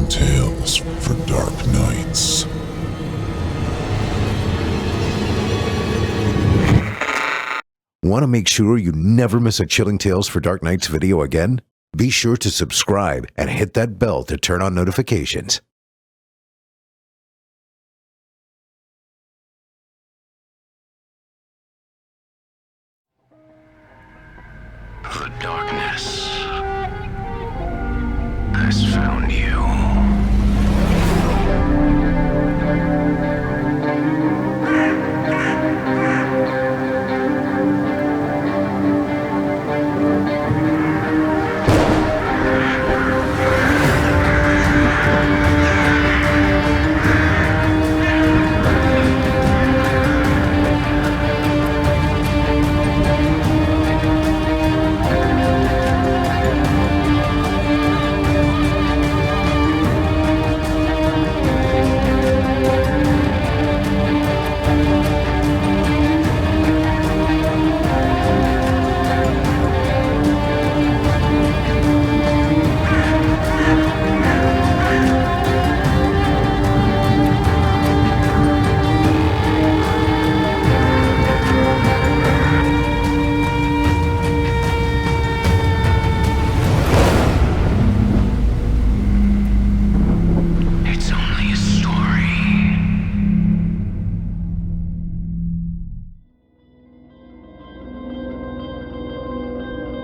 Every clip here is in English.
Chilling Tales for Dark Nights. Want to make sure you never miss a Chilling Tales for Dark Nights video again? Be sure to subscribe and hit that bell to turn on notifications. The darkness has found you.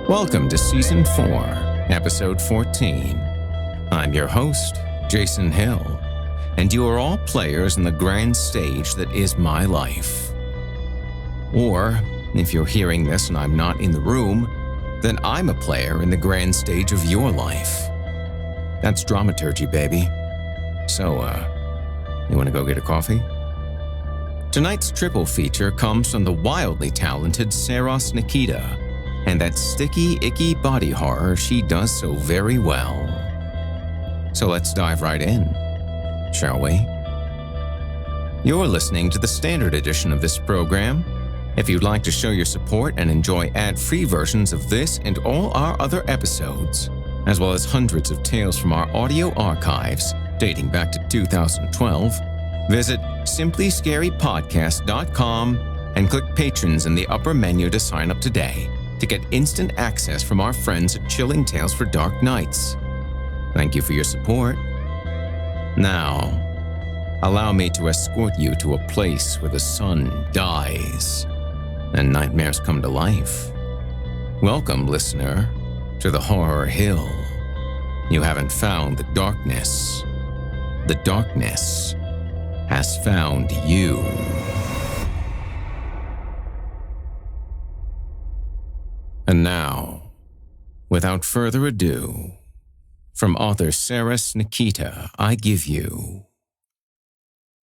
Welcome to Season 4, Episode 14. I'm your host, Jason Hill, and you are all players in the grand stage that is my life. Or, if you're hearing this and I'm not in the room, then I'm a player in the grand stage of your life. That's dramaturgy, baby. So, you want to go get a coffee? Tonight's triple feature comes from the wildly talented Seras Nikita, and that sticky, icky body horror she does so very well. So let's dive right in, shall we? You're listening to the standard edition of this program. If you'd like to show your support and enjoy ad-free versions of this and all our other episodes, as well as hundreds of tales from our audio archives dating back to 2012, visit simplyscarypodcast.com and click Patrons in the upper menu to sign up today to get instant access from our friends at Chilling Tales for Dark Nights. Thank you for your support. Now, allow me to escort you to a place where the sun dies and nightmares come to life. Welcome, listener, to the Horror Hill. You haven't found the darkness. The darkness has found you. And now, without further ado, from author Seras Nikita, I give you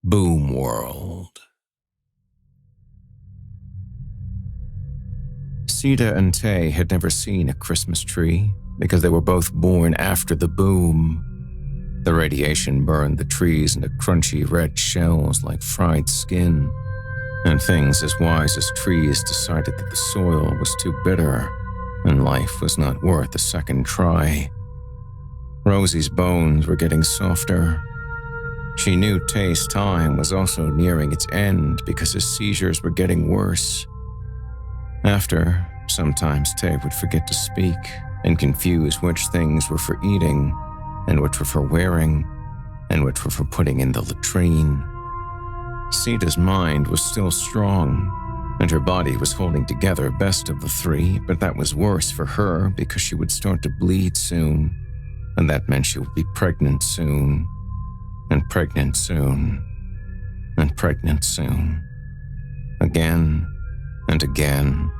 Doomworld. Sita and Tay had never seen a Christmas tree because they were both born after the boom. The radiation burned the trees into crunchy red shells like fried skin, and things as wise as trees decided that the soil was too bitter and life was not worth a second try. Rosie's bones were getting softer. She knew Tay's time was also nearing its end because his seizures were getting worse. After, sometimes Tay would forget to speak and confuse which things were for eating and which were for wearing and which were for putting in the latrine. Sita's mind was still strong, and her body was holding together best of the three, but that was worse for her because she would start to bleed soon, and that meant she would be pregnant soon, and pregnant soon, and pregnant soon. Again and again,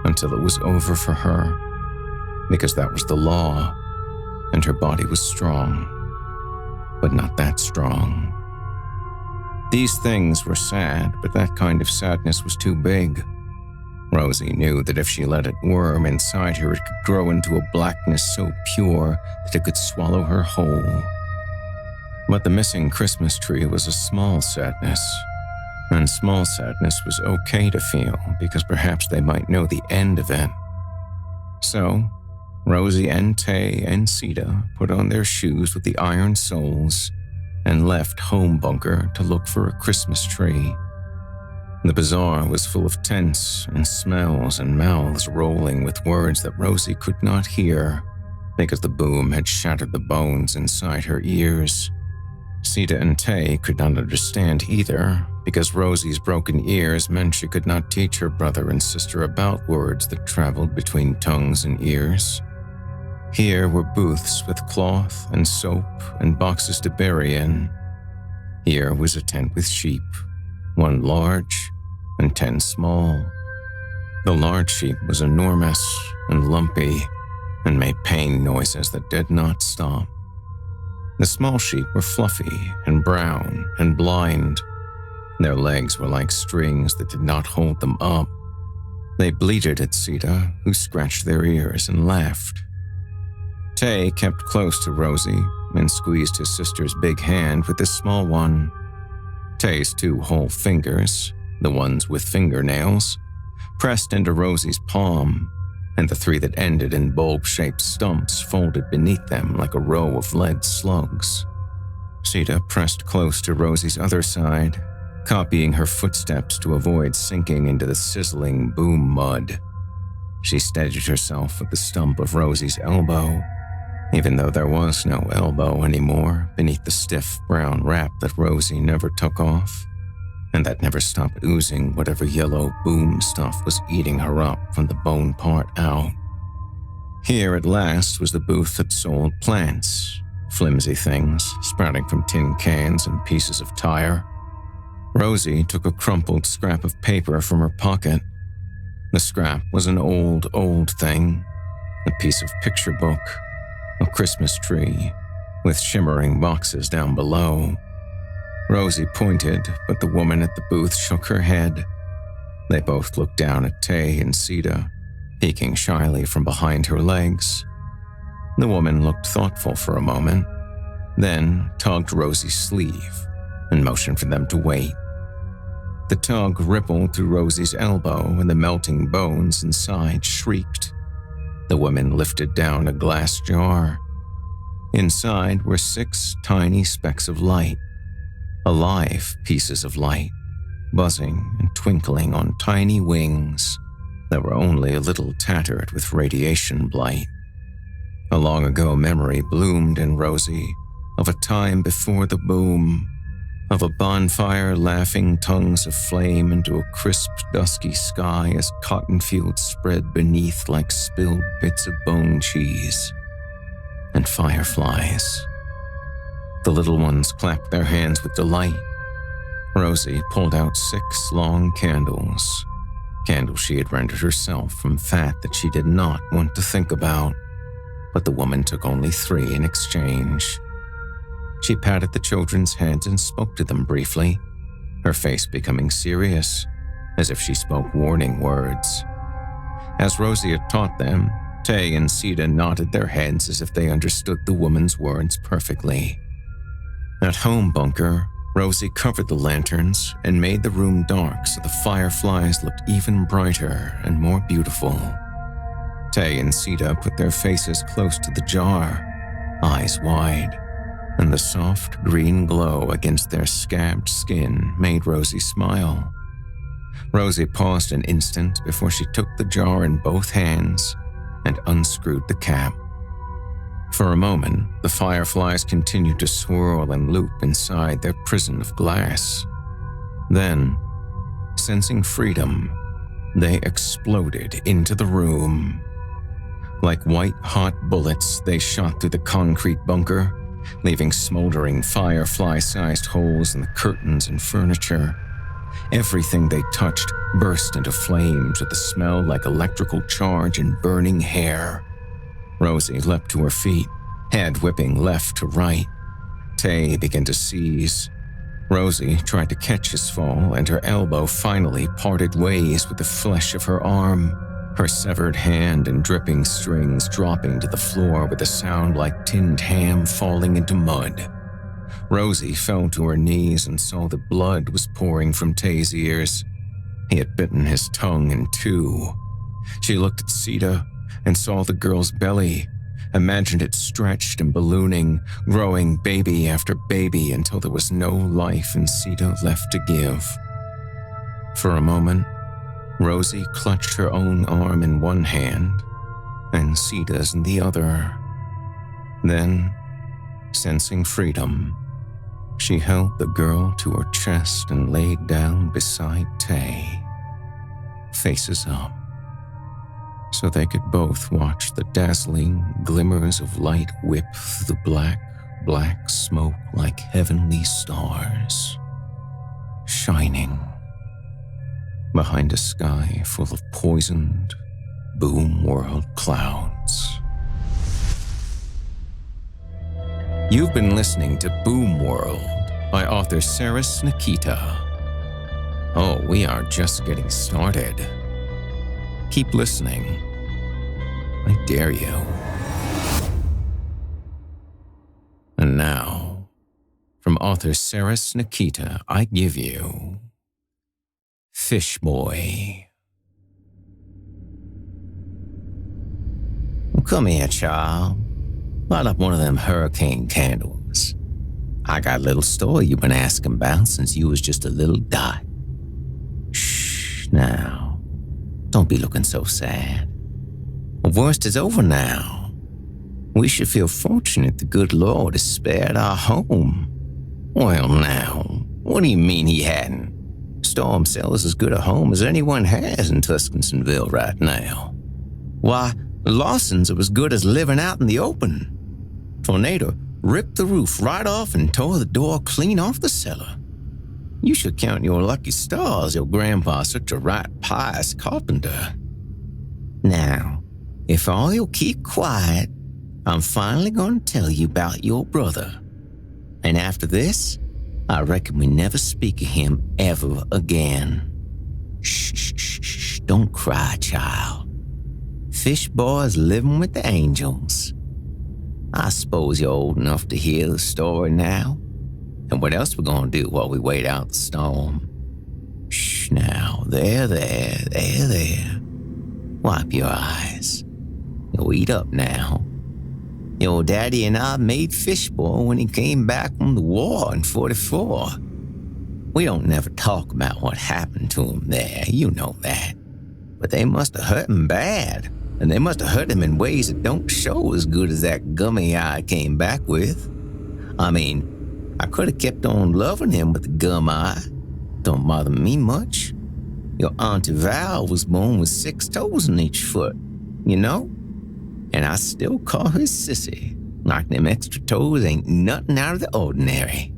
until it was over for her, because that was the law, and her body was strong, but not that strong. These things were sad, but that kind of sadness was too big. Rosie knew that if she let it worm inside her, it could grow into a blackness so pure that it could swallow her whole. But the missing Christmas tree was a small sadness, and small sadness was okay to feel because perhaps they might know the end of it. So, Rosie and Tay and Sita put on their shoes with the iron soles and left Home Bunker to look for a Christmas tree. The bazaar was full of tents and smells and mouths rolling with words that Rosie could not hear because the boom had shattered the bones inside her ears. Sita and Tay could not understand either because Rosie's broken ears meant she could not teach her brother and sister about words that traveled between tongues and ears. Here were booths with cloth and soap and boxes to bury in. Here was a tent with sheep, 1 large and 10 small. The large sheep was enormous and lumpy and made pain noises that did not stop. The small sheep were fluffy and brown and blind. Their legs were like strings that did not hold them up. They bleated at Sita, who scratched their ears and laughed. Tay kept close to Rosie and squeezed his sister's big hand with his small one. Tay's 2 whole fingers, the ones with fingernails, pressed into Rosie's palm, and the 3 that ended in bulb-shaped stumps folded beneath them like a row of lead slugs. Sita pressed close to Rosie's other side, copying her footsteps to avoid sinking into the sizzling boom mud. She steadied herself with the stump of Rosie's elbow, even though there was no elbow anymore beneath the stiff brown wrap that Rosie never took off, and that never stopped oozing whatever yellow boom stuff was eating her up from the bone part out. Here at last was the booth that sold plants, flimsy things sprouting from tin cans and pieces of tire. Rosie took a crumpled scrap of paper from her pocket. The scrap was an old thing, a piece of picture book, a Christmas tree, with shimmering boxes down below. Rosie pointed, but the woman at the booth shook her head. They both looked down at Tay and Sita, peeking shyly from behind her legs. The woman looked thoughtful for a moment, then tugged Rosie's sleeve and motioned for them to wait. The tug rippled through Rosie's elbow and the melting bones inside shrieked. The woman lifted down a glass jar. Inside were 6 tiny specks of light. Alive pieces of light, buzzing and twinkling on tiny wings that were only a little tattered with radiation blight. A long ago memory bloomed in Rosie of a time before the boom, of a bonfire laughing tongues of flame into a crisp, dusky sky as cotton fields spread beneath like spilled bits of bone cheese, and fireflies. The little ones clapped their hands with delight. Rosie pulled out 6 long candles she had rendered herself from fat that she did not want to think about, but the woman took only 3 in exchange. She patted the children's heads and spoke to them briefly, her face becoming serious, as if she spoke warning words. As Rosie had taught them, Tay and Sita nodded their heads as if they understood the woman's words perfectly. At Home Bunker, Rosie covered the lanterns and made the room dark so the fireflies looked even brighter and more beautiful. Tay and Sita put their faces close to the jar, eyes wide, and the soft green glow against their scabbed skin made Rosie smile. Rosie paused an instant before she took the jar in both hands and unscrewed the cap. For a moment, the fireflies continued to swirl and loop inside their prison of glass. Then, sensing freedom, they exploded into the room. Like white-hot bullets, they shot through the concrete bunker, leaving smoldering firefly-sized holes in the curtains and furniture. Everything they touched burst into flames with a smell like electrical charge and burning hair. Rosie leapt to her feet, head whipping left to right. Tay began to seize. Rosie tried to catch his fall, and her elbow finally parted ways with the flesh of her arm, her severed hand and dripping strings dropping to the floor with a sound like tinned ham falling into mud. Rosie fell to her knees and saw that blood was pouring from Tay's ears. He had bitten his tongue in 2. She looked at Sita, and saw the girl's belly, imagined it stretched and ballooning, growing baby after baby until there was no life in Sita left to give. For a moment, Rosie clutched her own arm in one hand and Sita's in the other. Then, sensing freedom, she held the girl to her chest and laid down beside Tay, faces up, so they could both watch the dazzling glimmers of light whip through the black smoke like heavenly stars, shining behind a sky full of poisoned Doomworld clouds. You've been listening to Doomworld by author Seras Nikita. Oh, we are just getting started. Keep listening. I dare you. And now, from author Seras Nikita, I give you Fishboy. Come here, child. Light up one of them hurricane candles. I got a little story you've been asking about since you was just a little dot. Shh, now. Don't be looking so sad. The worst is over now. We should feel fortunate the good Lord has spared our home. Well, now, what do you mean he hadn't? Storm sells as good a home as anyone has in Tuscansonville right now. Why, the Lawsons are as good as living out in the open. Tornado ripped the roof right off and tore the door clean off the cellar. You should count your lucky stars your grandpa's such a right pious carpenter. Now, if all you'll keep quiet, I'm finally going to tell you about your brother. And after this, I reckon we never speak of him ever again. Shh, don't cry, child. Fishboy's living with the angels. I suppose you're old enough to hear the story now. And what else we gonna do while we wait out the storm? Shh now, there. Wipe your eyes. You'll eat up now. Your daddy and I made Fishboy when he came back from the war in 44. We don't never talk about what happened to him there, you know that. But they must have hurt him bad, and they must have hurt him in ways that don't show as good as that gummy eye came back with. I mean, I could have kept on loving him with the gum eye. Don't bother me much. Your Auntie Val was born with 6 toes in each foot, you know? And I still call her Sissy, like them extra toes ain't nothing out of the ordinary.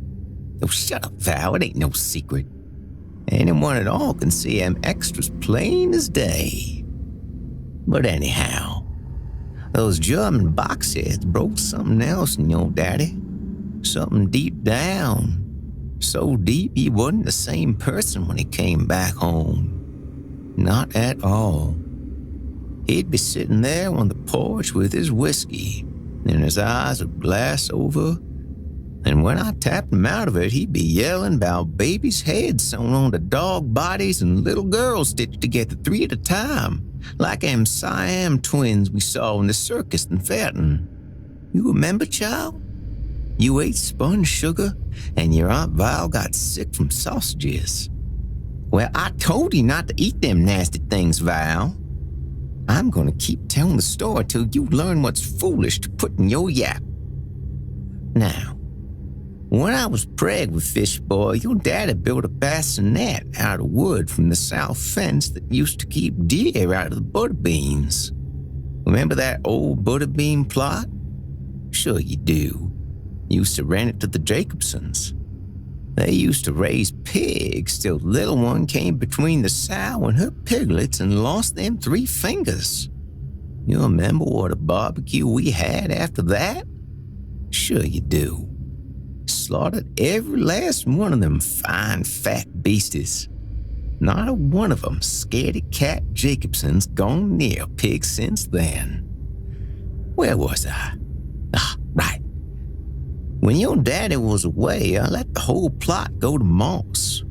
Oh, shut up, Val, it ain't no secret. Anyone at all can see them extras plain as day. But anyhow, those German boxheads broke something else in your daddy. Something deep down. So deep he wasn't the same person when he came back home. Not at all. He'd be sitting there on the porch with his whiskey, and his eyes would glass over, and when I tapped him out of it, he'd be yelling about babies' heads sewn onto dog bodies and little girls stitched together 3 at a time, like them Siam twins we saw in the circus in Fenton. You remember, child? You ate spun sugar, and your Aunt Val got sick from sausages. Well, I told you not to eat them nasty things, Val. I'm going to keep telling the story till you learn what's foolish to put in your yap. Now, when I was preg with Fishboy, your daddy built a bassinet out of wood from the south fence that used to keep deer out of the butterbeans. Remember that old butterbean plot? Sure you do. Used to rent it to the Jacobsons. They used to raise pigs till the little one came between the sow and her piglets and lost them 3 fingers. You remember what a barbecue we had after that? Sure you do. Slaughtered every last one of them fine fat beasties. Not a one of them scaredy cat Jacobson's gone near a pig since then. Where was I? Right. When your daddy was away, I let the whole plot go to moss.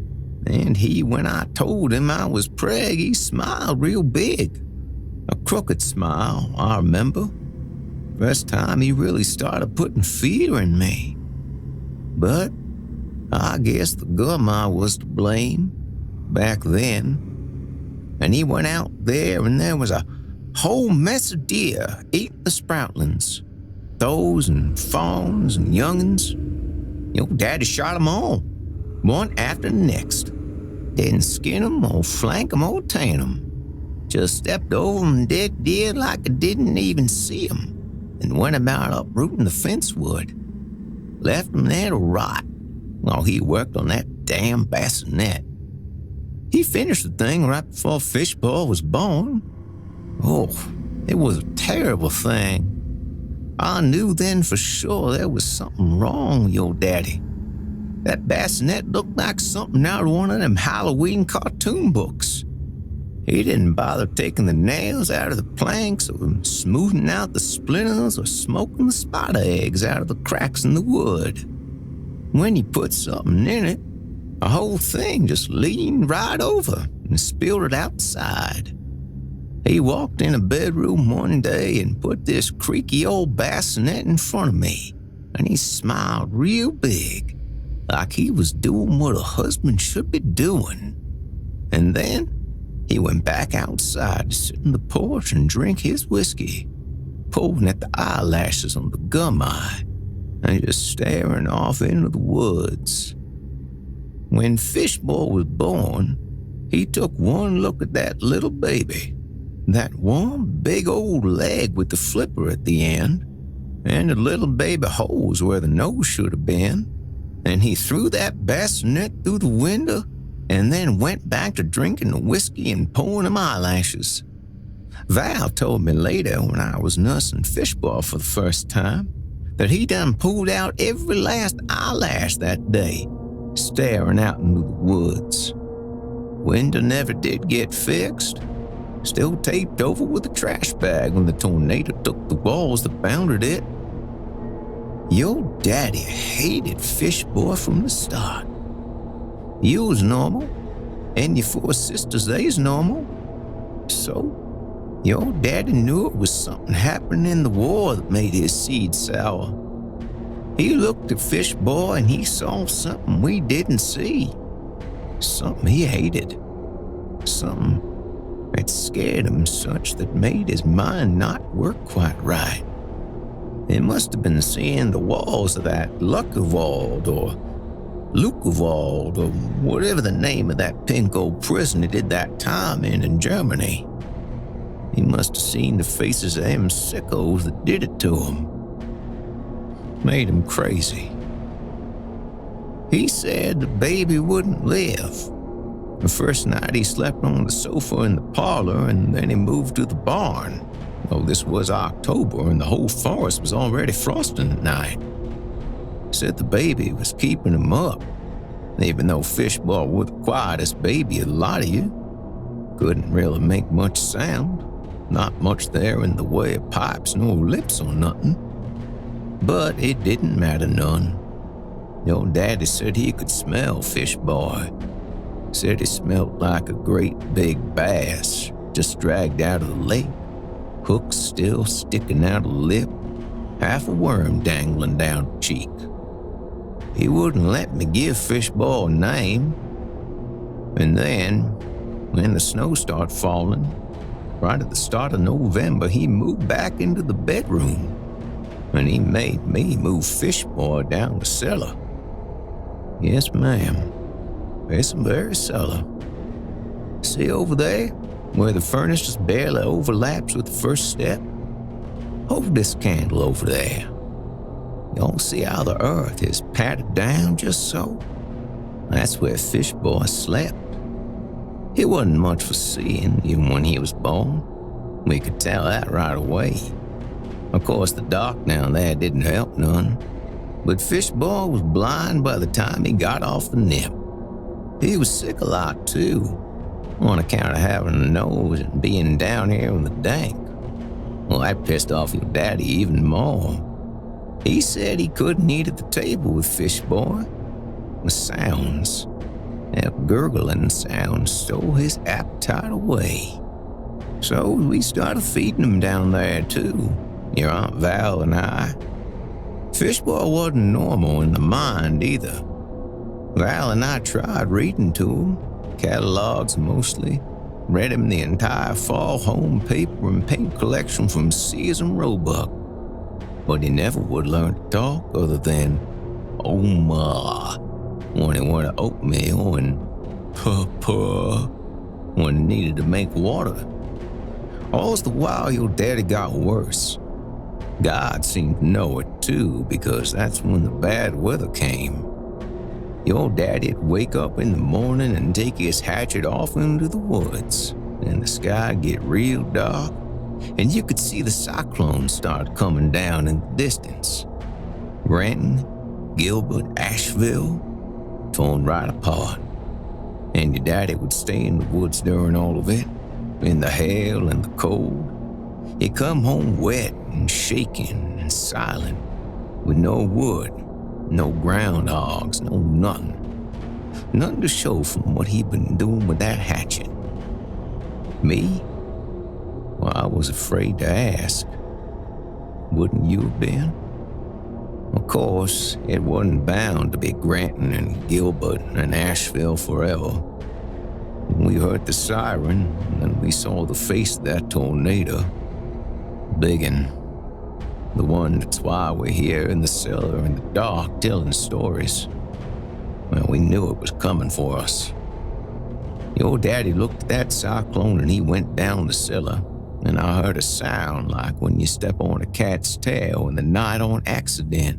And when I told him I was preg, he smiled real big. A crooked smile, I remember. First time he really started putting fear in me. But I guess the grandma was to blame back then. And he went out there and there was a whole mess of deer eating the sproutlings. Does and fawns and young'uns. Your daddy shot 'em all, one after the next. Didn't skin 'em or flank 'em or tan 'em. Just stepped over 'em dead deer like I didn't even see 'em, and went about uprooting the fence wood. Left 'em there to rot while he worked on that damn bassinet. He finished the thing right before Fishboy was born. Oh, it was a terrible thing. I knew then for sure there was something wrong with your daddy. That bassinet looked like something out of one of them Halloween cartoon books. He didn't bother taking the nails out of the planks or smoothing out the splinters or smoking the spider eggs out of the cracks in the wood. When you put something in it, the whole thing just leaned right over and spilled it outside. He walked in a bedroom one day and put this creaky old bassinet in front of me, and he smiled real big, like he was doing what a husband should be doing. And then he went back outside to sit on the porch and drink his whiskey, pulling at the eyelashes on the gum eye, and just staring off into the woods. When Fishboy was born, he took one look at that little baby, that one big old leg with the flipper at the end, and the little baby holes where the nose should have been, and he threw that bassinet through the window and then went back to drinking the whiskey and pulling them eyelashes. Val told me later when I was nursing Fishboy for the first time that he done pulled out every last eyelash that day, staring out into the woods. Window never did get fixed. Still taped over with a trash bag when the tornado took the walls that bounded it. Your daddy hated Fishboy from the start. You was normal, and your 4 sisters, they's normal. So, your daddy knew it was something happening in the war that made his seed sour. He looked at Fishboy and he saw something we didn't see. Something he hated. Something that scared him such that made his mind not work quite right. It must have been seeing the walls of that Luckerwald or Lukewald or whatever the name of that pink old prison he did that time in Germany. He must have seen the faces of them sickos that did it to him. Made him crazy. He said the baby wouldn't live. The first night he slept on the sofa in the parlor, and then he moved to the barn. Well, this was October and the whole forest was already frosting at night. Said the baby was keeping him up, even though Fishboy was the quietest baby of the lot of you. Couldn't really make much sound, not much there in the way of pipes nor lips or nothing. But it didn't matter none. Your daddy said he could smell Fishboy. Said he smelled like a great big bass just dragged out of the lake, hook still sticking out of the lip, half a worm dangling down the cheek. He wouldn't let me give Fishboy a name. And then, when the snow started falling, right at the start of November, he moved back into the bedroom, and he made me move Fishboy down the cellar. Yes, ma'am. It's the very cellar. See over there, where the furnace just barely overlaps with the first step? Hold this candle over there. Y'all see how the earth is patted down just so? That's where Fishboy slept. He wasn't much for seeing, even when he was born. We could tell that right away. Of course, the dark down there didn't help none. But Fishboy was blind by the time he got off the nip. He was sick a lot, too, on account of having a nose and being down here in the dank. Well, that pissed off your daddy even more. He said he couldn't eat at the table with Fishboy. The sounds, that gurgling sound, stole his appetite away. So we started feeding them down there too, your Aunt Val and I. Fishboy wasn't normal in the mind either. Val and I tried reading to him, catalogs mostly, read him the entire fall home paper and paint collection from Sears and Roebuck. But he never would learn to talk other than, "Oh ma," when he wanted oatmeal, and "puh-puh" when he needed to make water. All the while, your daddy got worse. God seemed to know it too, because that's when the bad weather came. Your daddy'd wake up in the morning and take his hatchet off into the woods, and the sky'd get real dark, and you could see the cyclone start coming down in the distance. Renton, Gilbert, Asheville, torn right apart. And your daddy would stay in the woods during all of it, in the hail and the cold. He'd come home wet and shaking and silent, with no wood, no groundhogs, no nothing. Nothing to show from what he'd been doing with that hatchet. Me? Well, I was afraid to ask. Wouldn't you have been? Of course, it wasn't bound to be Granton and Gilbert and Asheville forever. We heard the siren, and we saw the face of that tornado. Biggin'. The one that's why we're here in the cellar in the dark telling stories. Well, we knew it was coming for us. Your daddy looked at that cyclone and he went down the cellar, and I heard a sound like when you step on a cat's tail in the night on accident.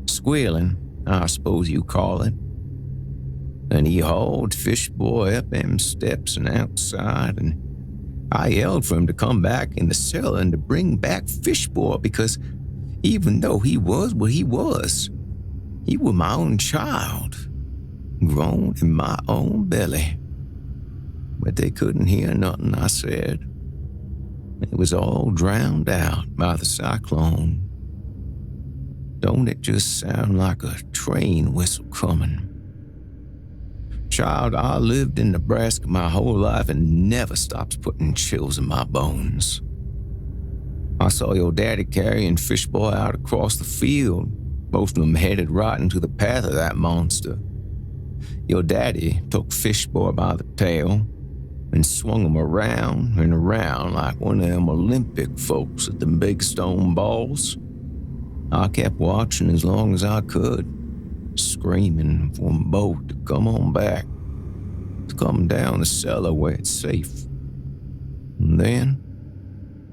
Squealing, I suppose you call it. And he hauled Fishboy up them steps and outside, and I yelled for him to come back in the cellar and to bring back Fishboy, because even though he was what he was my own child, grown in my own belly. But they couldn't hear nothing I said. It was all drowned out by the cyclone. Don't it just sound like a train whistle coming? Child, I lived in Nebraska my whole life and never stops putting chills in my bones. I saw your daddy carrying Fishboy out across the field, both of them headed right into the path of that monster. Your daddy took Fishboy by the tail and swung him around and around like one of them Olympic folks at them big stone balls. I kept watching as long as I could, screaming for them both to come on back, to come down the cellar where it's safe. And then,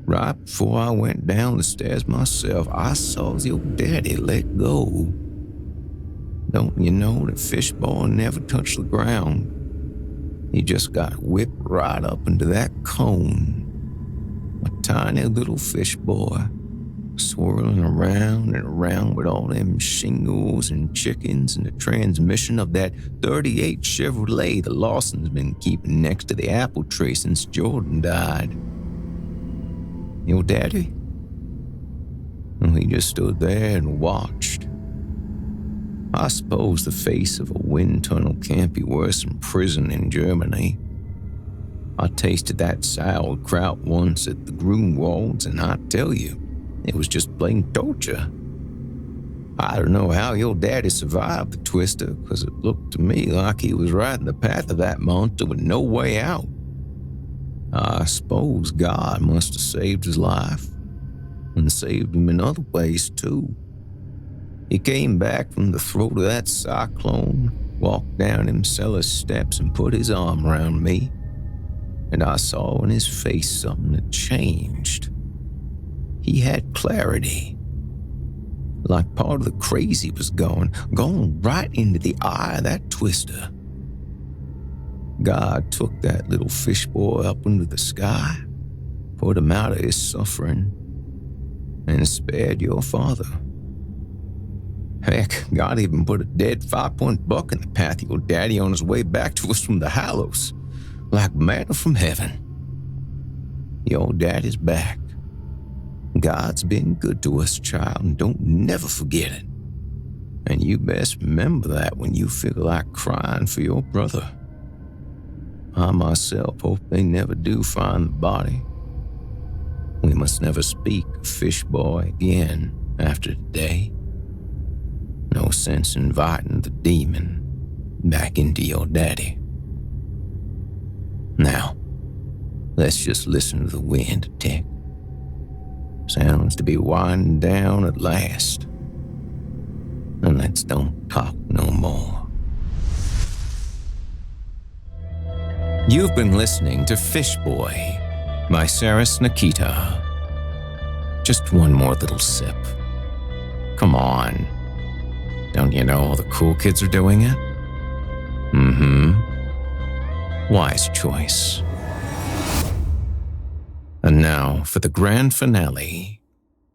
right before I went down the stairs myself, I saw your daddy let go. Don't you know that Fishboy never touched the ground? He just got whipped right up into that cone. A tiny little Fishboy, swirling around and around with all them shingles and chickens and the transmission of that 38 Chevrolet the Lawson's been keeping next to the apple tree since Jordan died. Your daddy? Well, he just stood there and watched. I suppose the face of a wind tunnel can't be worse than prison in Germany. I tasted that sauerkraut once at the Doomworld, and I tell you, it was just plain torture. I don't know how your daddy survived the twister, because it looked to me like he was right in the path of that monster with no way out. I suppose God must have saved his life, and saved him in other ways too. He came back from the throat of that cyclone, walked down them cellar steps and put his arm around me, and I saw in his face something that changed. He had clarity, like part of the crazy was gone right into the eye of that twister. God took that little Fishboy up into the sky, put him out of his suffering, and spared your father. Heck, God even put a dead 5-point buck in the path of your daddy on his way back to us from the Hallows, like manna from heaven. Your daddy's back. God's been good to us, child, and don't never forget it. And you best remember that when you feel like crying for your brother. I myself hope they never do find the body. We must never speak of Fishboy again after today. No sense inviting the demon back into your daddy. Now, let's just listen to the wind tick. Sounds to be winding down at last. And let's don't talk no more. You've been listening to Fishboy by Seras Nikita. Just one more little sip. Come on. Don't you know all the cool kids are doing it? Wise choice. And now for the grand finale.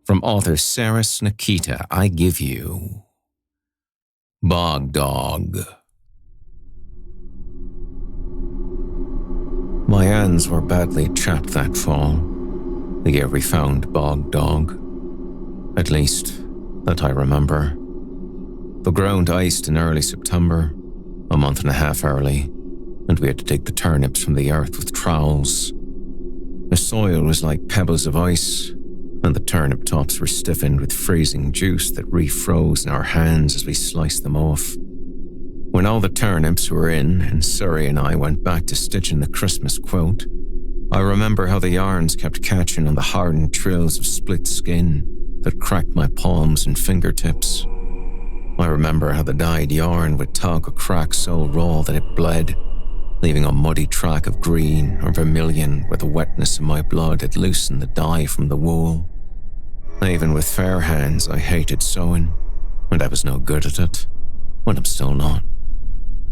From author Seras Nikita, I give you Bog Dog. My hands were badly chapped that fall, the year we found Bog Dog. At least, that I remember. The ground iced in early September, a month and a half early, and we had to dig the turnips from the earth with trowels. The soil was like pebbles of ice, and the turnip tops were stiffened with freezing juice that refroze in our hands as we sliced them off. When all the turnips were in, and Surrey and I went back to stitching the Christmas quilt, I remember how the yarns kept catching on the hardened trills of split skin that cracked my palms and fingertips. I remember how the dyed yarn would tug a crack so raw that it bled, leaving a muddy track of green or vermilion where the wetness of my blood had loosened the dye from the wool. Even with fair hands, I hated sewing, and I was no good at it. Well, I'm still not.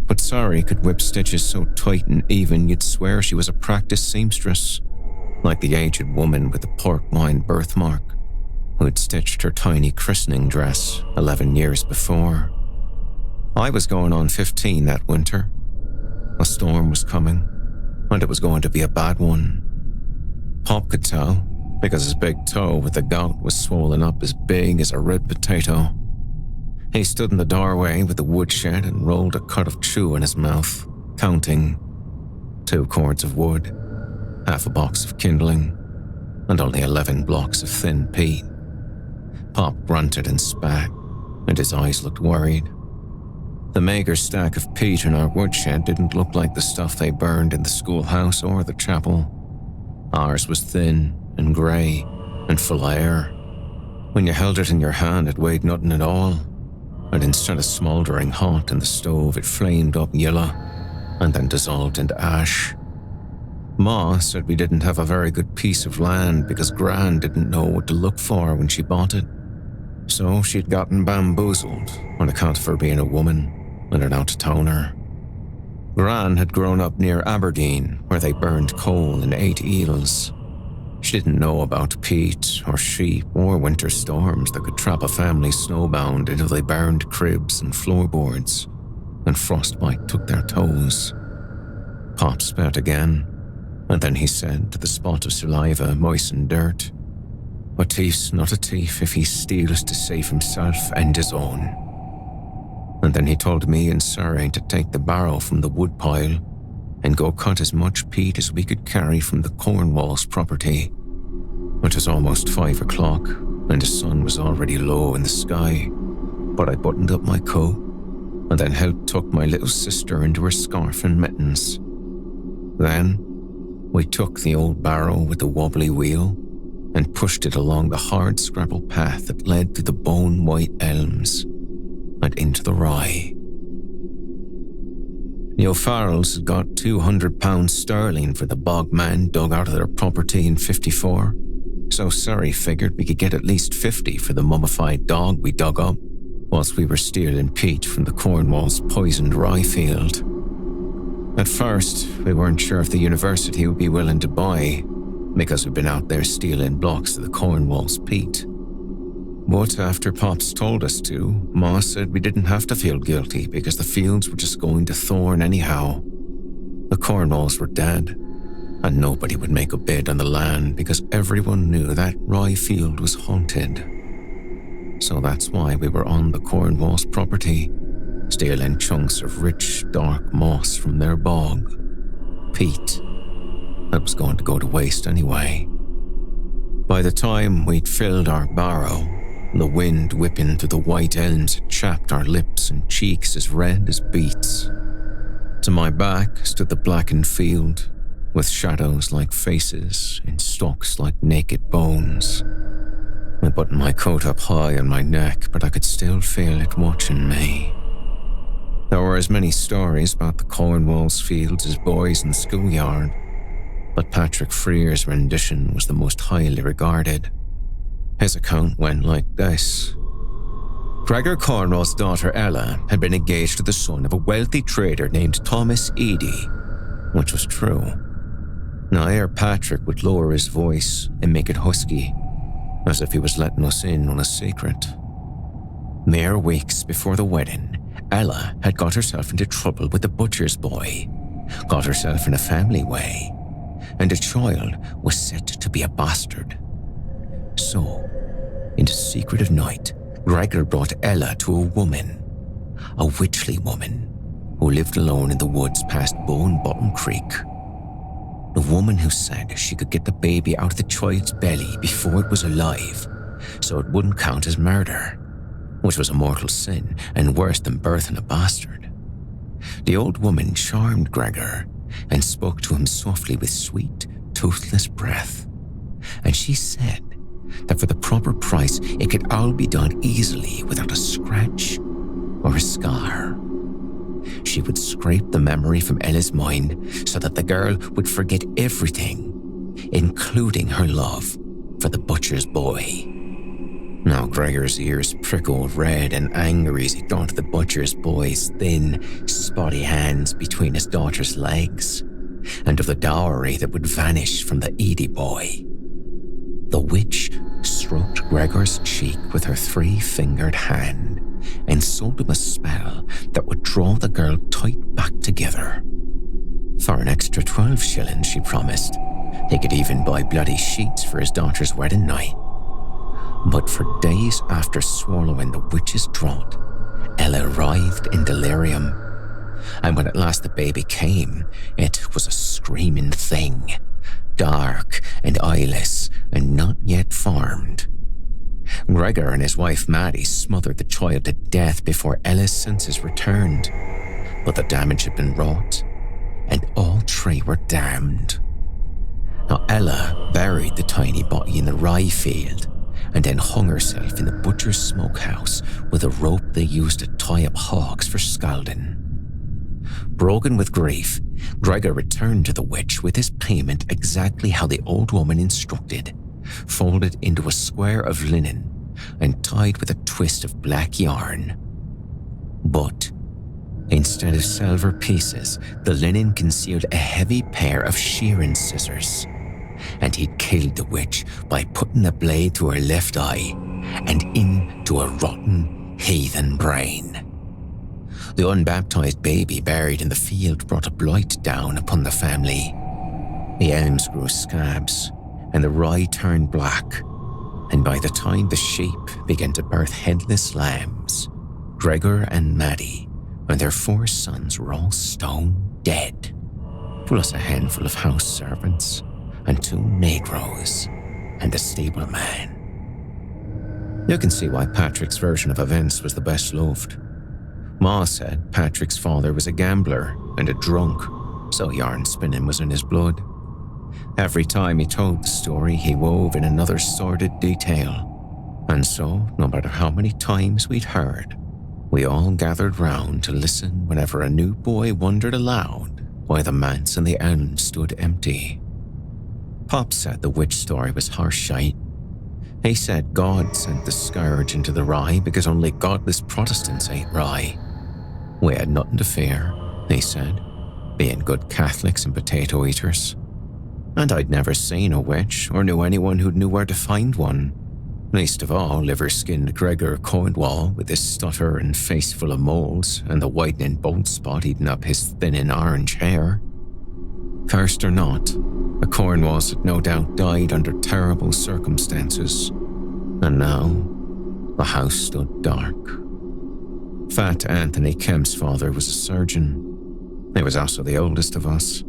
But Sari could whip stitches so tight and even you'd swear she was a practiced seamstress, like the aged woman with the pork wine birthmark who had stitched her tiny christening dress 11 years before. I was going on 15 that winter. A storm was coming, and it was going to be a bad one. Pop could tell, because his big toe with the gout was swollen up as big as a red potato. He stood in the doorway with the woodshed and rolled a cut of chew in his mouth, counting 2 cords of wood, half a box of kindling, and only 11 blocks of thin peat. Pop grunted and spat, and his eyes looked worried. The meager stack of peat in our woodshed didn't look like the stuff they burned in the schoolhouse or the chapel. Ours was thin and grey and full of air. When you held it in your hand, it weighed nothing at all, and instead of smouldering hot in the stove, it flamed up yellow and then dissolved into ash. Ma said we didn't have a very good piece of land because Gran didn't know what to look for when she bought it. So she'd gotten bamboozled on account of her being a woman and an out-of-towner. Gran had grown up near Aberdeen, where they burned coal and ate eels. She didn't know about peat or sheep or winter storms that could trap a family snowbound until they burned cribs and floorboards, and frostbite took their toes. Pop spat again, and then he said to the spot of saliva moistened dirt, "A thief's not a thief if he steals to save himself and his own." And then he told me and Sarah to take the barrow from the woodpile and go cut as much peat as we could carry from the Cornwalls property. It was almost 5 o'clock, and the sun was already low in the sky, but I buttoned up my coat and then helped tuck my little sister into her scarf and mittens. Then we took the old barrow with the wobbly wheel and pushed it along the hard scrapple path that led through the bone-white elms and into the rye. The O'Farrells had got £200 sterling for the bog man dug out of their property in '54, so Surrey figured we could get at least 50 for the mummified dog we dug up, whilst we were stealing peat from the Cornwalls' poisoned rye field. At first, we weren't sure if the university would be willing to buy, because we'd been out there stealing blocks of the Cornwalls' peat. But after Pops told us to, Ma said we didn't have to feel guilty because the fields were just going to Thorn anyhow. The Cornwalls were dead, and nobody would make a bid on the land because everyone knew that rye field was haunted. So that's why we were on the Cornwalls' property, stealing chunks of rich, dark moss from their bog. peat. That was going to go to waste anyway. By the time we'd filled our barrow, the wind whipping through the white elms had chapped our lips and cheeks as red as beets. To my back stood the blackened field, with shadows like faces and stalks like naked bones. I buttoned my coat up high on my neck, but I could still feel it watching me. There were as many stories about the Cornwall's fields as boys in the schoolyard, but Patrick Freer's rendition was the most highly regarded. His account went like this. Gregor Cornwall's daughter Ella had been engaged to the son of a wealthy trader named Thomas Eady, which was true. Now Ere Patrick would lower his voice and make it husky, as if he was letting us in on a secret. Mere weeks before the wedding, Ella had got herself into trouble with the butcher's boy, got herself in a family way, and the child was set to be a bastard. So, in the secret of night, Gregor brought Ella to a woman, a witchly woman, who lived alone in the woods past Bone Bottom Creek. The woman who said she could get the baby out of the child's belly before it was alive, so it wouldn't count as murder, which was a mortal sin and worse than birthing a bastard. The old woman charmed Gregor and spoke to him softly with sweet, toothless breath, and she said that for the proper price it could all be done easily without a scratch or a scar. She would scrape the memory from Ella's mind so that the girl would forget everything, including her love for the butcher's boy. Now Gregor's ears prickled red and angry as he thought of the butcher's boy's thin, spotty hands between his daughter's legs, and of the dowry that would vanish from the Eady boy. The witch stroked Gregor's cheek with her 3-fingered hand and sold him a spell that would draw the girl tight back together. For an extra 12 shillings, she promised, he could even buy bloody sheets for his daughter's wedding night. But for days after swallowing the witch's draught, Ella writhed in delirium. And when at last the baby came, it was a screaming thing, dark and eyeless and not yet formed. Gregor and his wife Maddie smothered the child to death before Ella's senses returned, but the damage had been wrought, and all 3 were damned. Now Ella buried the tiny body in the rye field, and then hung herself in the butcher's smokehouse with a rope they used to tie up hogs for scalding. Broken with grief, Gregor returned to the witch with his payment exactly how the old woman instructed, folded into a square of linen and tied with a twist of black yarn. But instead of silver pieces, the linen concealed a heavy pair of shearing scissors, and he'd killed the witch by putting the blade through her left eye and into a rotten heathen brain. The unbaptized baby buried in the field brought a blight down upon the family. The elms grew scabs, and the rye turned black, and by the time the sheep began to birth headless lambs, Gregor and Maddie and their 4 sons were all stone dead, plus a handful of house servants and 2 negroes and a stableman. You can see why Patrick's version of events was the best loved. Ma said Patrick's father was a gambler and a drunk, so yarn spinning was in his blood. Every time he told the story, he wove in another sordid detail. And so, no matter how many times we'd heard, we all gathered round to listen whenever a new boy wondered aloud why the manse and the elm stood empty. Pop said the witch story was harsh shite. He said God sent the scourge into the rye because only godless Protestants ate rye. We had nothing to fear, he said, being good Catholics and potato eaters. And I'd never seen a witch or knew anyone who knew where to find one. Least of all, liver-skinned Gregor Cornwall with his stutter and face full of moles and the whitening bald spot eating up his thinning orange hair. Cursed or not, the Cornwalls had no doubt died under terrible circumstances. And now, the house stood dark. Fat Anthony Kemp's father was a surgeon. He was also the oldest of us.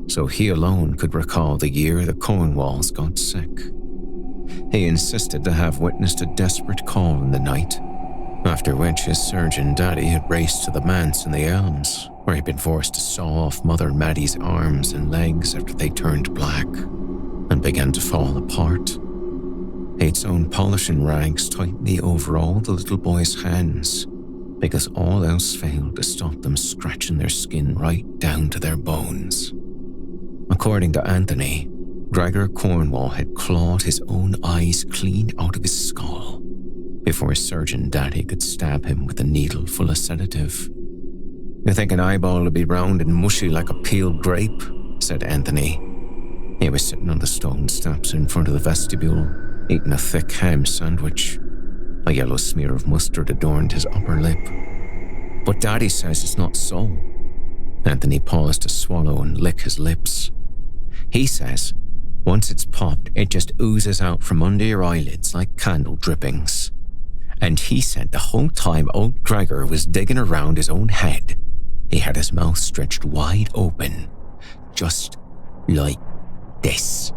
so he alone could recall the year the Cornwalls got sick. He insisted to have witnessed a desperate call in the night, after which his surgeon daddy had raced to the manse in the Elms, where he'd been forced to saw off Mother Maddie's arms and legs after they turned black and began to fall apart. He'd sewn polishing rags tightly over all the little boy's hands, because all else failed to stop them scratching their skin right down to their bones. According to Anthony, Gregor Cornwall had clawed his own eyes clean out of his skull before his surgeon daddy could stab him with a needle full of sedative. "You think an eyeball would be round and mushy like a peeled grape?" said Anthony. He was sitting on the stone steps in front of the vestibule, eating a thick ham sandwich. A yellow smear of mustard adorned his upper lip. "But Daddy says it's not so." Anthony paused to swallow and lick his lips. "He says, once it's popped, it just oozes out from under your eyelids like candle drippings. And he said the whole time old Gregor was digging around his own head, he had his mouth stretched wide open, just like this."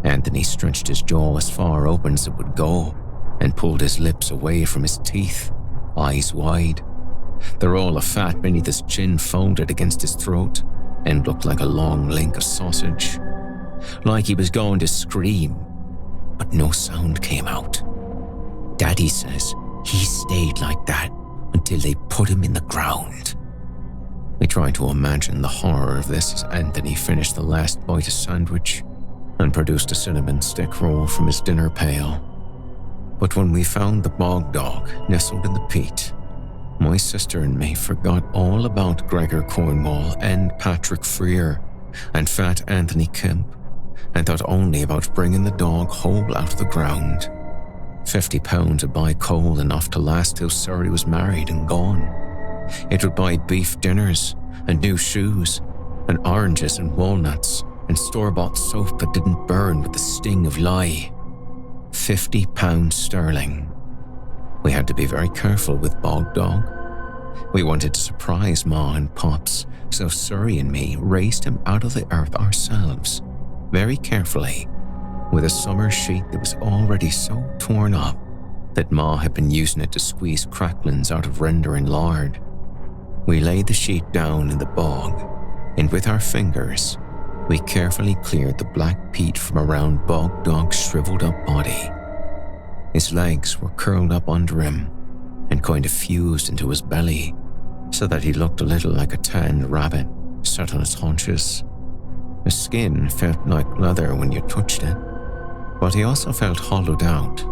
Anthony stretched his jaw as far open as it would go and pulled his lips away from his teeth, eyes wide. The roll of fat beneath his chin folded against his throat and looked like a long link of sausage. Like he was going to scream, but no sound came out. "Daddy says he stayed like that until they put him in the ground." We tried to imagine the horror of this as Anthony finished the last bite of sandwich and produced a cinnamon stick roll from his dinner pail. But when we found the Bog Dog nestled in the peat, my sister and me forgot all about Gregor Cornwall and Patrick Freer and fat Anthony Kemp, and thought only about bringing the dog whole out of the ground. £50 would buy coal enough to last till Surrey was married and gone. It would buy beef dinners and new shoes and oranges and walnuts and store-bought soap that didn't burn with the sting of lye. £50 sterling. We had to be very careful with Bog Dog. We wanted to surprise Ma and Pops, so Surrey and me raised him out of the earth ourselves, very carefully, with a summer sheet that was already so torn up that Ma had been using it to squeeze cracklings out of rendering lard. We laid the sheet down in the bog, and with our fingers, we carefully cleared the black peat from around Bog Dog's shriveled up body. His legs were curled up under him and kind of fused into his belly, so that he looked a little like a tanned rabbit sat on his haunches. His skin felt like leather when you touched it, but he also felt hollowed out,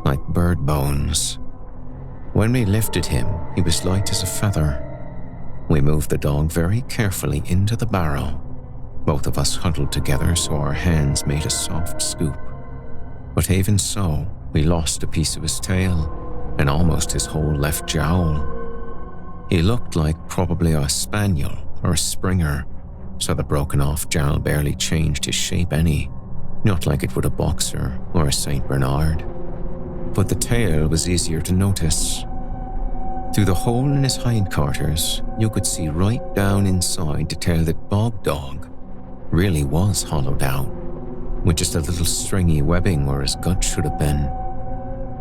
like bird bones. When we lifted him, he was light as a feather. We moved the dog very carefully into the barrow, both of us huddled together so our hands made a soft scoop. But even so, we lost a piece of his tail and almost his whole left jowl. He looked like probably a spaniel or a springer, so the broken off jowl barely changed his shape any, not like it would a boxer or a Saint Bernard. But the tail was easier to notice. Through the hole in his hindquarters, you could see right down inside to tell that Bog Dog really was hollowed out, with just a little stringy webbing where his gut should have been.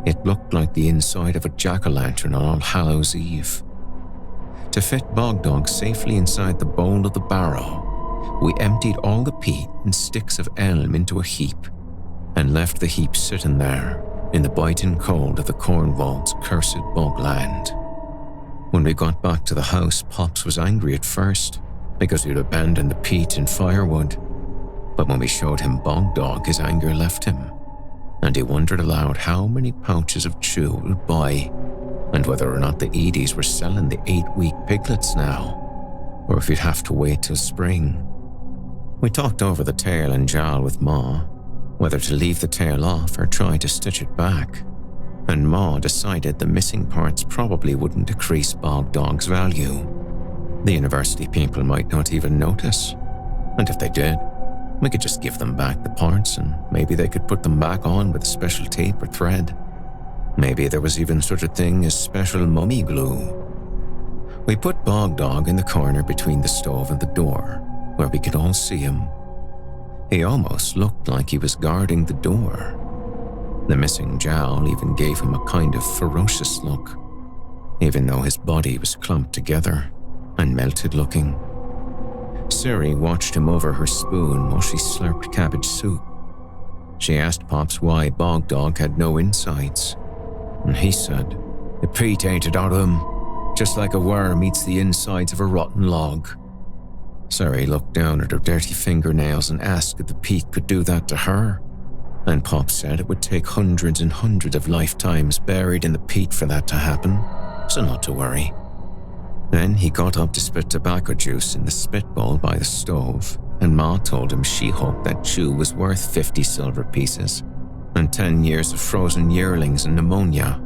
It looked like the inside of a jack-o'-lantern on All Hallows Eve. To fit Bog Dog safely inside the bowl of the barrow, we emptied all the peat and sticks of elm into a heap and left the heap sitting there in the biting cold of the Cornwalls' cursed bogland. When we got back to the house, Pops was angry at first because we'd abandoned the peat and firewood. But when we showed him Bog Dog, his anger left him, and he wondered aloud how many pouches of chew it would buy, and whether or not the Eddies were selling the 8-week piglets now, or if he'd have to wait till spring. We talked over the tail and jowl with Ma, whether to leave the tail off or try to stitch it back, and Ma decided the missing parts probably wouldn't decrease Bog Dog's value. The university people might not even notice, and if they did, we could just give them back the parts and maybe they could put them back on with special tape or thread. Maybe there was even such a thing as special mummy glue. We put Bog Dog in the corner between the stove and the door where we could all see him. He almost looked like he was guarding the door. The missing jowl even gave him a kind of ferocious look, even though his body was clumped together and melted looking. Siri watched him over her spoon while she slurped cabbage soup. She asked Pops why Bog Dog had no insides, and he said, "The peat ain't it out of him, just like a worm eats the insides of a rotten log." Siri looked down at her dirty fingernails and asked if the peat could do that to her, and Pop said it would take hundreds and hundreds of lifetimes buried in the peat for that to happen, so not to worry. Then he got up to spit tobacco juice in the spitbowl by the stove, and Ma told him she hoped that chew was worth 50 silver pieces and 10 years of frozen yearlings and pneumonia.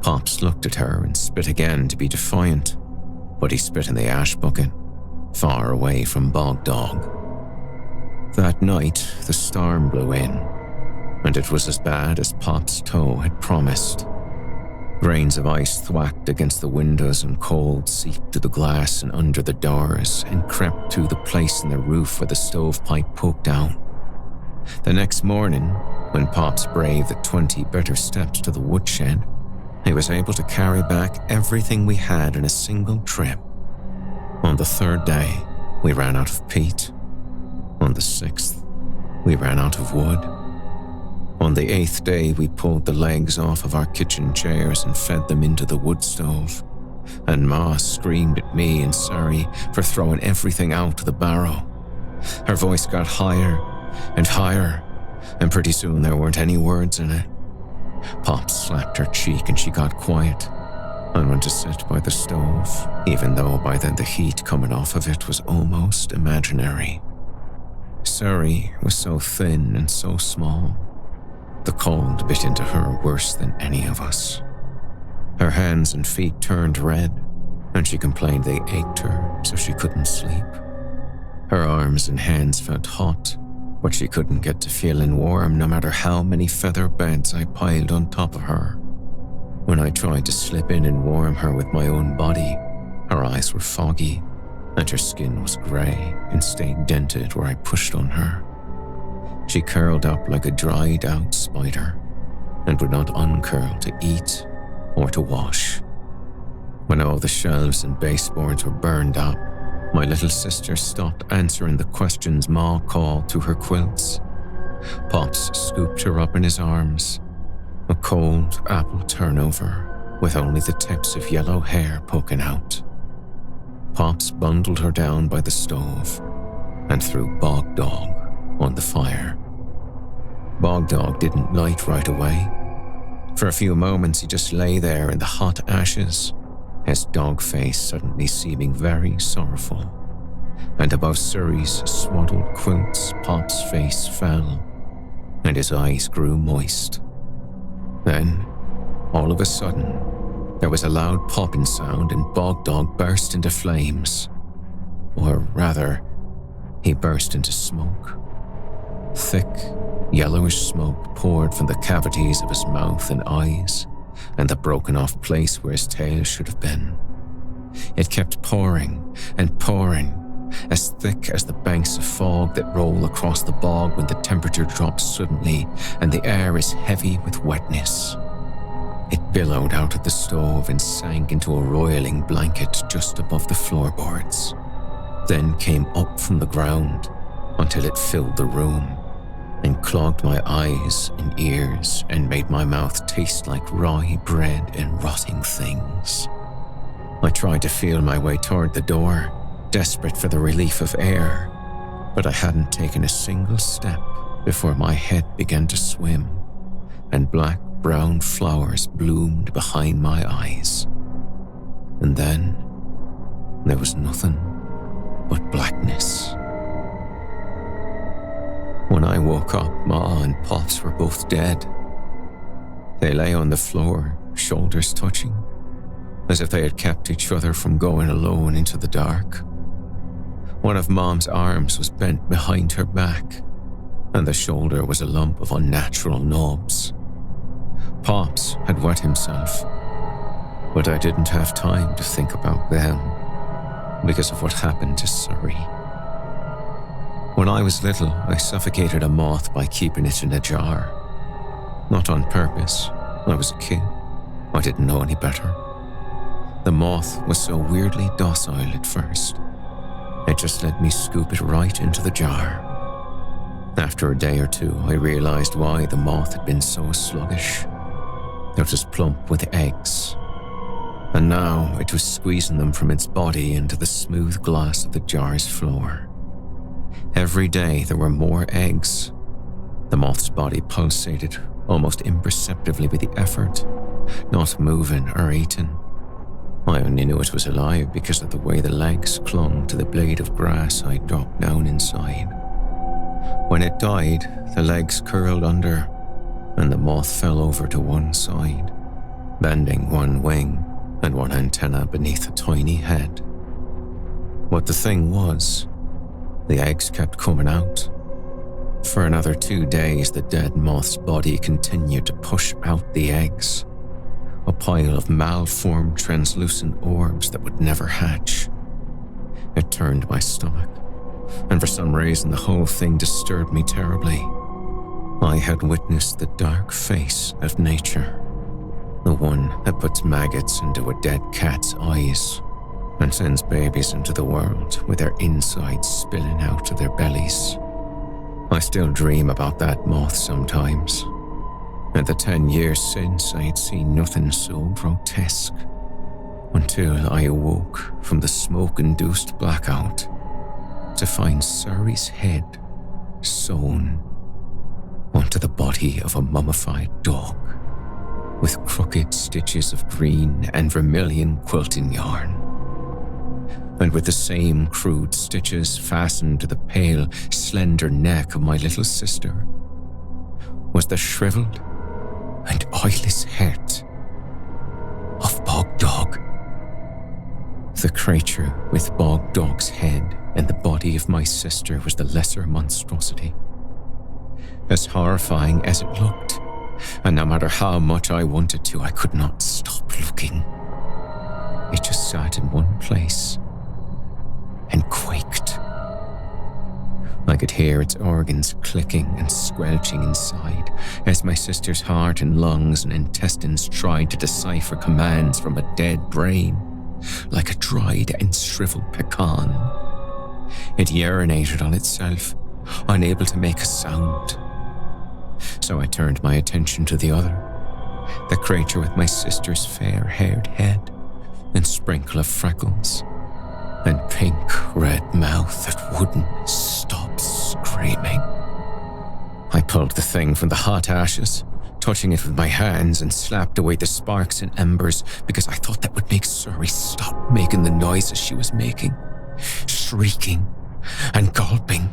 Pops looked at her and spit again to be defiant, but he spit in the ash bucket, far away from Bog Dog. That night, the storm blew in, and it was as bad as Pop's toe had promised. Grains of ice thwacked against the windows and cold seeped to the glass and under the doors and crept to the place in the roof where the stovepipe poked out. The next morning, when Pops braved the 20 bitter steps to the woodshed, he was able to carry back everything we had in a single trip. On the 3rd day, we ran out of peat. On the 6th, we ran out of wood. On the 8th day, we pulled the legs off of our kitchen chairs and fed them into the wood stove, and Ma screamed at me and Sari for throwing everything out of the barrow. Her voice got higher and higher, and pretty soon there weren't any words in it. Pop slapped her cheek and she got quiet and went to sit by the stove, even though by then the heat coming off of it was almost imaginary. Sari was so thin and so small. The cold bit into her worse than any of us. Her hands and feet turned red, and she complained they ached her so she couldn't sleep. Her arms and hands felt hot, but she couldn't get to feeling warm no matter how many feather beds I piled on top of her. When I tried to slip in and warm her with my own body, her eyes were foggy, and her skin was grey and stayed dented where I pushed on her. She curled up like a dried-out spider and would not uncurl to eat or to wash. When all the shelves and baseboards were burned up, my little sister stopped answering the questions Ma called to her quilts. Pops scooped her up in his arms, a cold apple turnover with only the tips of yellow hair poking out. Pops bundled her down by the stove and threw Bog Dog on the fire. Bog Dog didn't light right away. For a few moments he just lay there in the hot ashes, his dog face suddenly seeming very sorrowful, and above Suri's swaddled quilts Pop's face fell, and his eyes grew moist. Then, all of a sudden, there was a loud popping sound and Bog Dog burst into flames. Or rather, he burst into smoke. Thick, yellowish smoke poured from the cavities of his mouth and eyes, and the broken-off place where his tail should have been. It kept pouring and pouring, as thick as the banks of fog that roll across the bog when the temperature drops suddenly and the air is heavy with wetness. It billowed out of the stove and sank into a roiling blanket just above the floorboards, then came up from the ground until it filled the room and clogged my eyes and ears and made my mouth taste like rye bread and rotting things. I tried to feel my way toward the door, desperate for the relief of air, but I hadn't taken a single step before my head began to swim, and black-brown flowers bloomed behind my eyes. And then there was nothing but blackness. When I woke up, Ma and Pops were both dead. They lay on the floor, shoulders touching, as if they had kept each other from going alone into the dark. One of Mom's arms was bent behind her back, and the shoulder was a lump of unnatural knobs. Pops had wet himself, but I didn't have time to think about them because of what happened to Suri. When I was little, I suffocated a moth by keeping it in a jar. Not on purpose. I was a kid. I didn't know any better. The moth was so weirdly docile at first. It just let me scoop it right into the jar. After a day or two, I realized why the moth had been so sluggish. It was plump with eggs. And now it was squeezing them from its body into the smooth glass of the jar's floor. Every day there were more eggs. The moth's body pulsated almost imperceptibly with the effort, not moving or eating. I only knew it was alive because of the way the legs clung to the blade of grass I dropped down inside. When it died, the legs curled under, and the moth fell over to one side, bending one wing and one antenna beneath a tiny head. But the thing was, the eggs kept coming out. For another 2 days, the dead moth's body continued to push out the eggs, a pile of malformed translucent orbs that would never hatch. It turned my stomach, and for some reason the whole thing disturbed me terribly. I had witnessed the dark face of nature, the one that puts maggots into a dead cat's eyes and sends babies into the world with their insides spilling out of their bellies. I still dream about that moth sometimes. In the 10 years since, I had seen nothing so grotesque, until I awoke from the smoke-induced blackout to find Suri's head sewn onto the body of a mummified dog, with crooked stitches of green and vermilion quilting yarn, and with the same crude stitches fastened to the pale, slender neck of my little sister was the shriveled and eyeless head of Bog Dog. The creature with Bog Dog's head and the body of my sister was the lesser monstrosity. As horrifying as it looked, and no matter how much I wanted to, I could not stop looking. It just sat in one place and quaked. I could hear its organs clicking and squelching inside as my sister's heart and lungs and intestines tried to decipher commands from a dead brain, like a dried and shriveled pecan. It urinated on itself, unable to make a sound. So I turned my attention to the other, the creature with my sister's fair-haired head and sprinkle of freckles, and pink-red mouth that wouldn't stop screaming. I pulled the thing from the hot ashes, touching it with my hands, and slapped away the sparks and embers because I thought that would make Suri stop making the noises she was making, shrieking and gulping,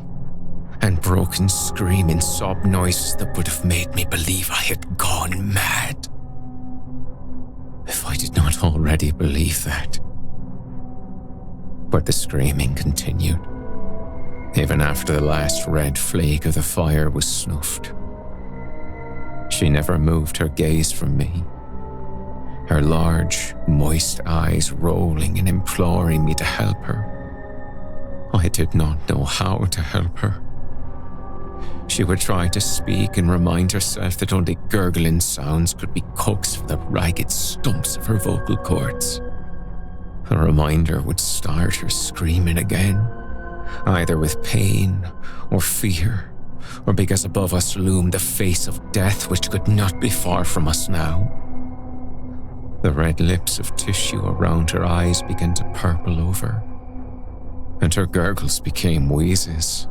and broken screaming sob noises that would have made me believe I had gone mad. If I did not already believe that. But the screaming continued, even after the last red flake of the fire was snuffed. She never moved her gaze from me, her large, moist eyes rolling and imploring me to help her. I did not know how to help her. She would try to speak and remind herself that only gurgling sounds could be coaxed from the ragged stumps of her vocal cords. A reminder would start her screaming again, either with pain or fear, or because above us loomed the face of death which could not be far from us now. The red lips of tissue around her eyes began to purple over, and her gurgles became wheezes.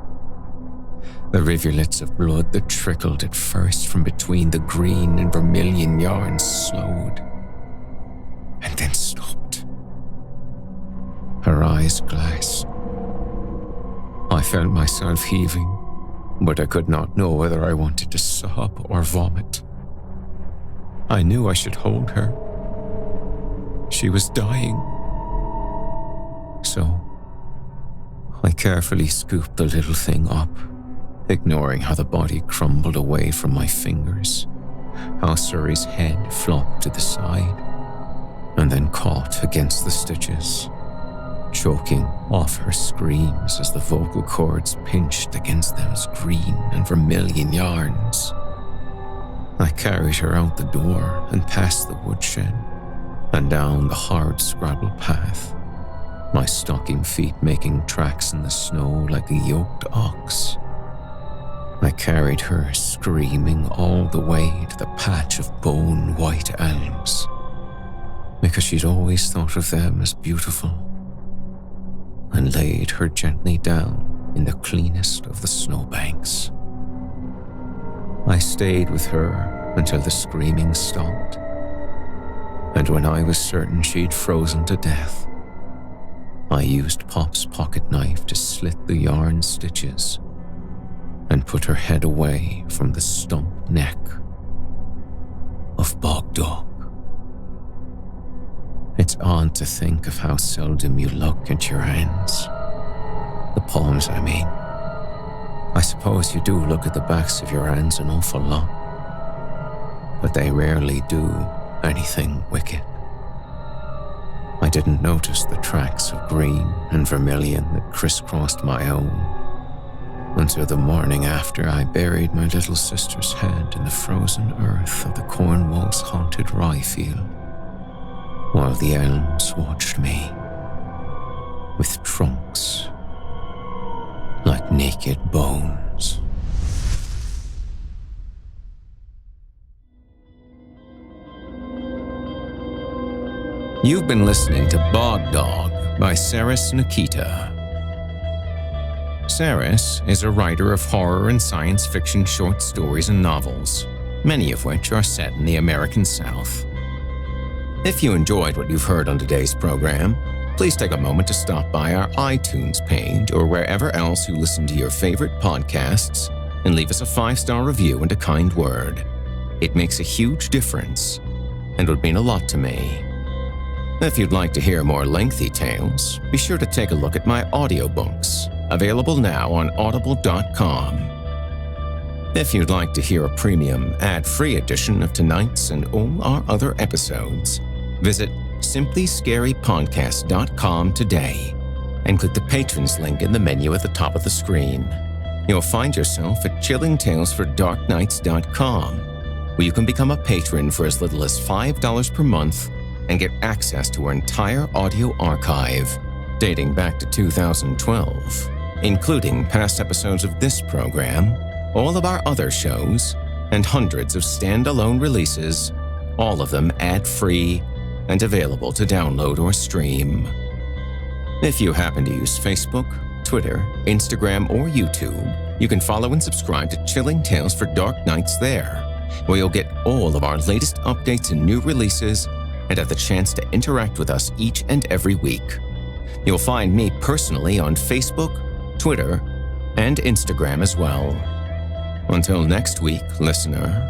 The rivulets of blood that trickled at first from between the green and vermilion yarns slowed, and then stopped. Her eyes glassed. I felt myself heaving, but I could not know whether I wanted to sob or vomit. I knew I should hold her. She was dying. So, I carefully scooped the little thing up, ignoring how the body crumbled away from my fingers, how Suri's head flopped to the side, and then caught against the stitches. choking off her screams as the vocal cords pinched against those green and vermilion yarns. I carried her out the door and past the woodshed and down the hard scrabble path, my stocking feet making tracks in the snow like a yoked ox. I carried her screaming all the way to the patch of bone-white elms, because she'd always thought of them as beautiful, and laid her gently down in the cleanest of the snowbanks. I stayed with her until the screaming stopped, and when I was certain she'd frozen to death, I used Pop's pocket knife to slit the yarn stitches and put her head away from the stump neck of Bog Dog. It's odd to think of how seldom you look at your hands. The palms, I mean. I suppose you do look at the backs of your hands an awful lot, but they rarely do anything wicked. I didn't notice the tracks of green and vermilion that crisscrossed my own until the morning after I buried my little sister's head in the frozen earth of the Cornwall's haunted rye field, while the elms watched me with trunks like naked bones. You've been listening to Bog Dog by Seras Nikita. Seras is a writer of horror and science fiction short stories and novels, many of which are set in the American South. If you enjoyed what you've heard on today's program, please take a moment to stop by our iTunes page or wherever else you listen to your favorite podcasts and leave us a 5-star review and a kind word. It makes a huge difference and would mean a lot to me. If you'd like to hear more lengthy tales, be sure to take a look at my audiobooks, available now on audible.com. If you'd like to hear a premium, ad-free edition of tonight's and all our other episodes, visit simplyscarypodcast.com today and click the Patrons link in the menu at the top of the screen. You'll find yourself at chillingtalesfordarknights.com, where you can become a patron for as little as $5 per month and get access to our entire audio archive, dating back to 2012, including past episodes of this program, all of our other shows, and hundreds of standalone releases, all of them ad-free and available to download or stream. If you happen to use Facebook, Twitter, Instagram, or YouTube, you can follow and subscribe to Chilling Tales for Dark Nights there, where you'll get all of our latest updates and new releases and have the chance to interact with us each and every week. You'll find me personally on Facebook, Twitter, and Instagram as well. Until next week, listener,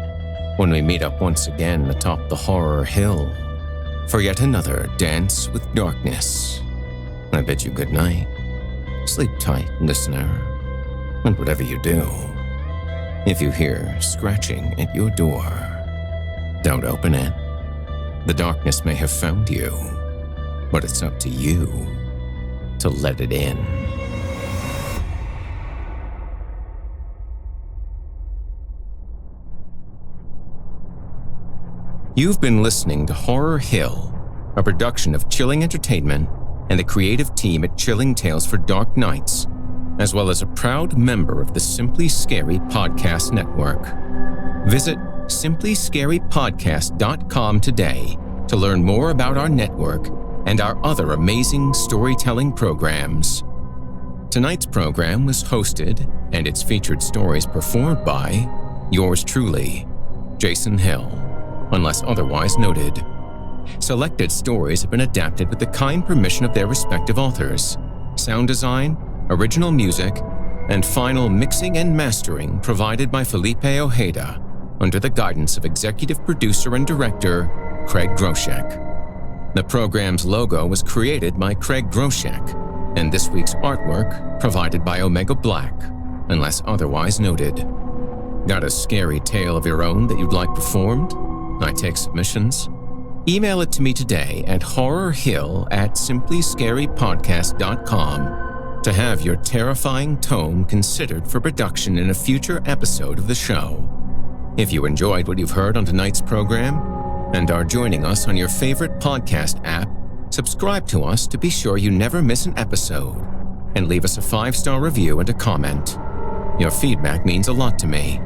when we meet up once again atop the horror hill for yet another dance with darkness, I bid you good night. Sleep tight, listener, and whatever you do, if you hear scratching at your door, don't open it. The darkness may have found you, but it's up to you to let it in. You've been listening to Horror Hill, a production of Chilling Entertainment and the creative team at Chilling Tales for Dark Nights, as well as a proud member of the Simply Scary Podcast Network. Visit simplyscarypodcast.com today to learn more about our network and our other amazing storytelling programs. Tonight's program was hosted and its featured stories performed by yours truly, Jason Hill, unless otherwise noted. Selected stories have been adapted with the kind permission of their respective authors. Sound design, original music, and final mixing and mastering provided by Felipe Ojeda under the guidance of executive producer and director Craig Groshek. The program's logo was created by Craig Groshek, and this week's artwork provided by Omega Black, unless otherwise noted. Got a scary tale of your own that you'd like performed? I take submissions. email it to me today at horrorhill@simplyscarypodcast.com to have your terrifying tome considered for production in a future episode of the show. If you enjoyed what you've heard on tonight's program and are joining us on your favorite podcast app, subscribe to us to be sure you never miss an episode, and leave us a 5-star review and a comment. Your feedback means a lot to me.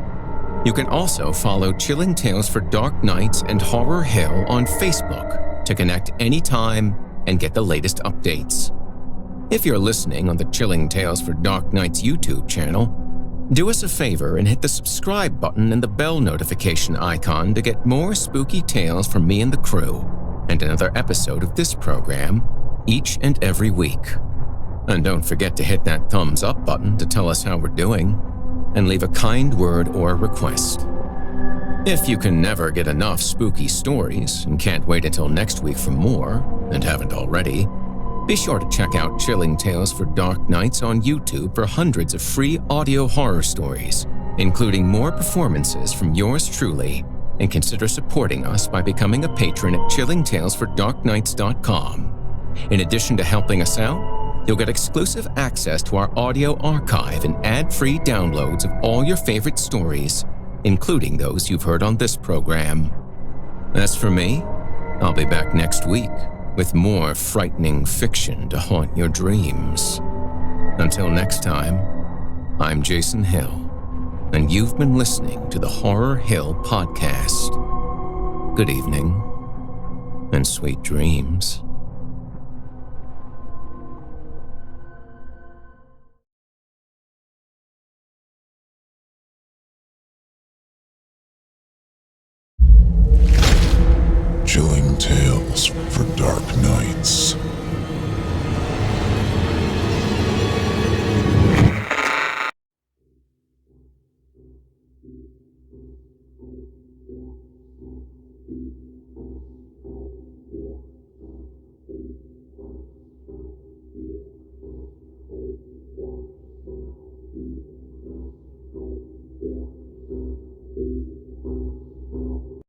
You can also follow Chilling Tales for Dark Nights and Horror Hill on Facebook to connect anytime and get the latest updates. If you're listening on the Chilling Tales for Dark Nights YouTube channel, do us a favor and hit the subscribe button and the bell notification icon to get more spooky tales from me and the crew, and another episode of this program each and every week. And don't forget to hit that thumbs up button to tell us how we're doing, and leave a kind word or request. If you can never get enough spooky stories and can't wait until next week for more, and haven't already, be sure to check out Chilling Tales for Dark Nights on YouTube for hundreds of free audio horror stories, including more performances from yours truly, and consider supporting us by becoming a patron at chillingtalesfordarknights.com. In addition to helping us out, you'll get exclusive access to our audio archive and ad-free downloads of all your favorite stories, including those you've heard on this program. As for me, I'll be back next week with more frightening fiction to haunt your dreams. Until next time, I'm Jason Hill, and you've been listening to the Horror Hill Podcast. Good evening, and sweet dreams.